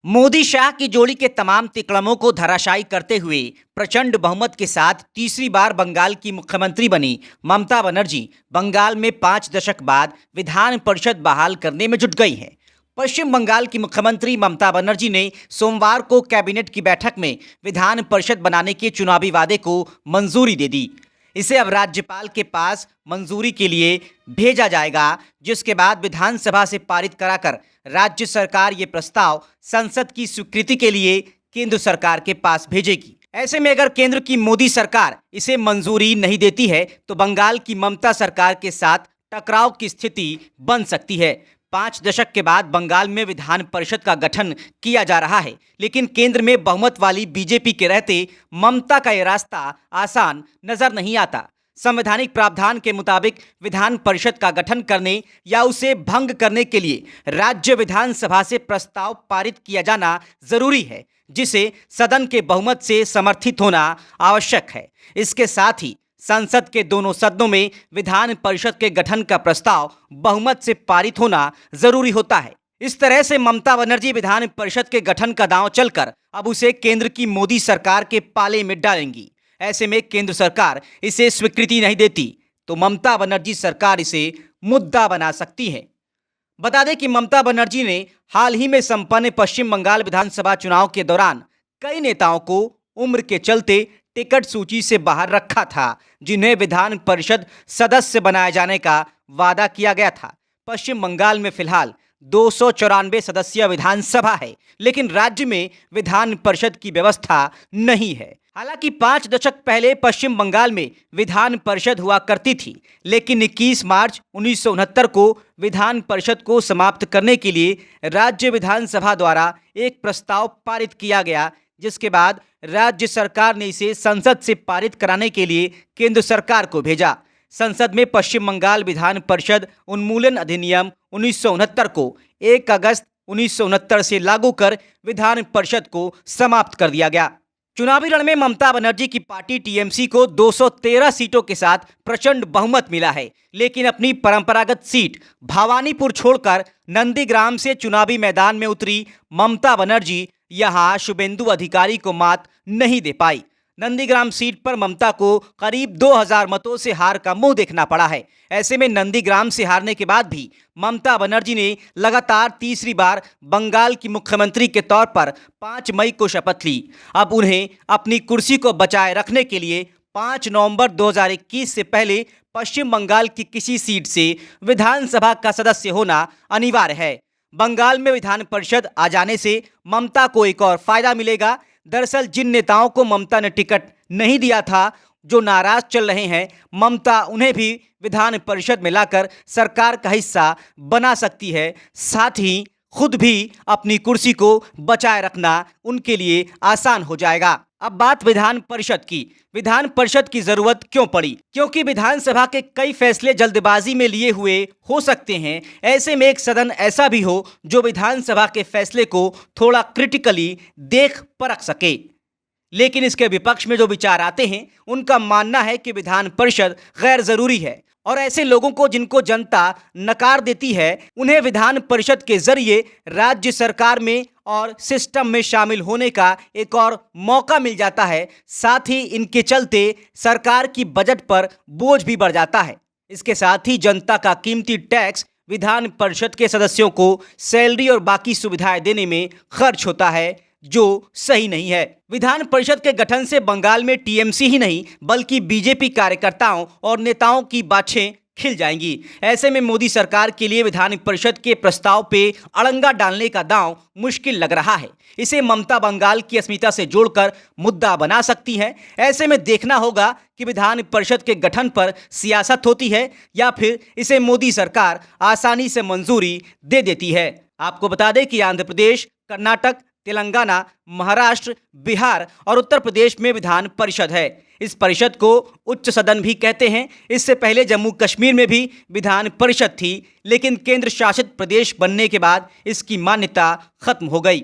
मोदी शाह की जोड़ी के तमाम तिकड़मों को धराशायी करते हुए प्रचंड बहुमत के साथ तीसरी बार बंगाल की मुख्यमंत्री बनी ममता बनर्जी बंगाल में 5 दशक बाद विधान परिषद बहाल करने में जुट गई हैं। पश्चिम बंगाल की मुख्यमंत्री ममता बनर्जी ने सोमवार को कैबिनेट की बैठक में विधान परिषद बनाने के चुनावी वादे को मंजूरी दे दी। इसे अब राज्यपाल के पास मंजूरी के लिए भेजा जाएगा, जिसके बाद विधानसभा से पारित कराकर राज्य सरकार ये प्रस्ताव संसद की स्वीकृति के लिए केंद्र सरकार के पास भेजेगी। ऐसे में अगर केंद्र की मोदी सरकार इसे मंजूरी नहीं देती है तो बंगाल की ममता सरकार के साथ टकराव की स्थिति बन सकती है। 5 दशक के बाद बंगाल में विधान परिषद का गठन किया जा रहा है, लेकिन केंद्र में बहुमत वाली बीजेपी के रहते ममता का यह रास्ता आसान नजर नहीं आता। संवैधानिक प्रावधान के मुताबिक विधान परिषद का गठन करने या उसे भंग करने के लिए राज्य विधानसभा से प्रस्ताव पारित किया जाना जरूरी है, जिसे सदन के बहुमत से समर्थित होना आवश्यक है। इसके साथ ही संसद के दोनों सदनों में विधान परिषद के गठन का प्रस्ताव बहुमत से पारित होना जरूरी होता है। इस तरह से ममता बनर्जी विधान परिषद के गठन का दांव चलकर अब उसे केंद्र की मोदी सरकार के पाले में डालेंगी। ऐसे में केंद्र सरकार इसे स्वीकृति नहीं देती तो ममता बनर्जी सरकार इसे मुद्दा बना सकती है। बता दें कि ममता बनर्जी ने हाल ही में संपन्न पश्चिम बंगाल विधानसभा चुनाव के दौरान कई नेताओं को उम्र के चलते टिकट सूची से बाहर रखा था, जिन्हें विधान परिषद सदस्य बनाए जाने का वादा किया गया था। पश्चिम बंगाल में फिलहाल 294 सदस्यीय विधानसभा है, लेकिन राज्य में विधान परिषद की व्यवस्था नहीं है। हालांकि 5 दशक पहले पश्चिम बंगाल में विधान परिषद हुआ करती थी, लेकिन 21 मार्च 1969 को विधान परिषद को समाप्त करने के लिए राज्य विधानसभा द्वारा एक प्रस्ताव पारित किया गया, जिसके बाद राज्य सरकार ने इसे संसद से पारित कराने के लिए केंद्र सरकार को भेजा। संसद में पश्चिम बंगाल विधान परिषद उन्मूलन अधिनियम 1969 को 1 अगस्त 1969 से लागू कर विधान परिषद को समाप्त कर दिया गया। चुनावी रण में ममता बनर्जी की पार्टी टीएमसी को 213 सीटों के साथ प्रचंड बहुमत मिला है, लेकिन अपनी परंपरागत सीट भवानीपुर छोड़कर नंदीग्राम से चुनावी मैदान में उतरी ममता बनर्जी यहां शुभेंदु अधिकारी को मात नहीं दे पाई। नंदीग्राम सीट पर ममता को करीब 2000 मतों से हार का मुंह देखना पड़ा है। ऐसे में नंदीग्राम से हारने के बाद भी ममता बनर्जी ने लगातार तीसरी बार बंगाल की मुख्यमंत्री के तौर पर 5 मई को शपथ ली। अब उन्हें अपनी कुर्सी को बचाए रखने के लिए 5 नवंबर 2021 से पहले पश्चिम बंगाल की किसी सीट से विधानसभा का सदस्य होना अनिवार्य है। बंगाल में विधान परिषद आ जाने से ममता को एक और फायदा मिलेगा। दरअसल जिन नेताओं को ममता ने टिकट नहीं दिया था, जो नाराज चल रहे हैं, ममता उन्हें भी विधान परिषद में लाकर सरकार का हिस्सा बना सकती है। साथ ही खुद भी अपनी कुर्सी को बचाए रखना उनके लिए आसान हो जाएगा। अब बात विधान परिषद की। विधान परिषद की जरूरत क्यों पड़ी? क्योंकि विधानसभा के कई फैसले जल्दबाजी में लिए हुए हो सकते हैं। ऐसे में एक सदन ऐसा भी हो जो विधानसभा के फैसले को थोड़ा क्रिटिकली देख परख सके। लेकिन इसके विपक्ष में जो विचार आते हैं, उनका मानना है कि विधान परिषद गैर जरूरी है और ऐसे लोगों को जिनको जनता नकार देती है, उन्हें विधान परिषद के जरिए राज्य सरकार में और सिस्टम में शामिल होने का एक और मौका मिल जाता है। साथ ही इनके चलते सरकार की बजट पर बोझ भी बढ़ जाता है। इसके साथ ही जनता का कीमती टैक्स विधान परिषद के सदस्यों को सैलरी और बाकी सुविधाएं देने में खर्च होता है, जो सही नहीं है। विधान परिषद के गठन से बंगाल में टीएमसी ही नहीं बल्कि बीजेपी कार्यकर्ताओं और नेताओं की बाछें खिल जाएंगी। ऐसे में मोदी सरकार के लिए विधान परिषद के प्रस्ताव पे अड़ंगा डालने का दांव मुश्किल लग रहा है। इसे ममता बंगाल की अस्मिता से जोड़कर मुद्दा बना सकती हैं। ऐसे में देखना होगा कि विधान परिषद के गठन पर सियासत होती है या फिर इसे मोदी सरकार आसानी से मंजूरी दे देती है। आपको बता दें कि आंध्र प्रदेश, कर्नाटक, तेलंगाना, महाराष्ट्र, बिहार और उत्तर प्रदेश में विधान परिषद है। इस परिषद को उच्च सदन भी कहते हैं। इससे पहले जम्मू कश्मीर में भी विधान परिषद थी, लेकिन केंद्र शासित प्रदेश बनने के बाद इसकी मान्यता खत्म हो गई।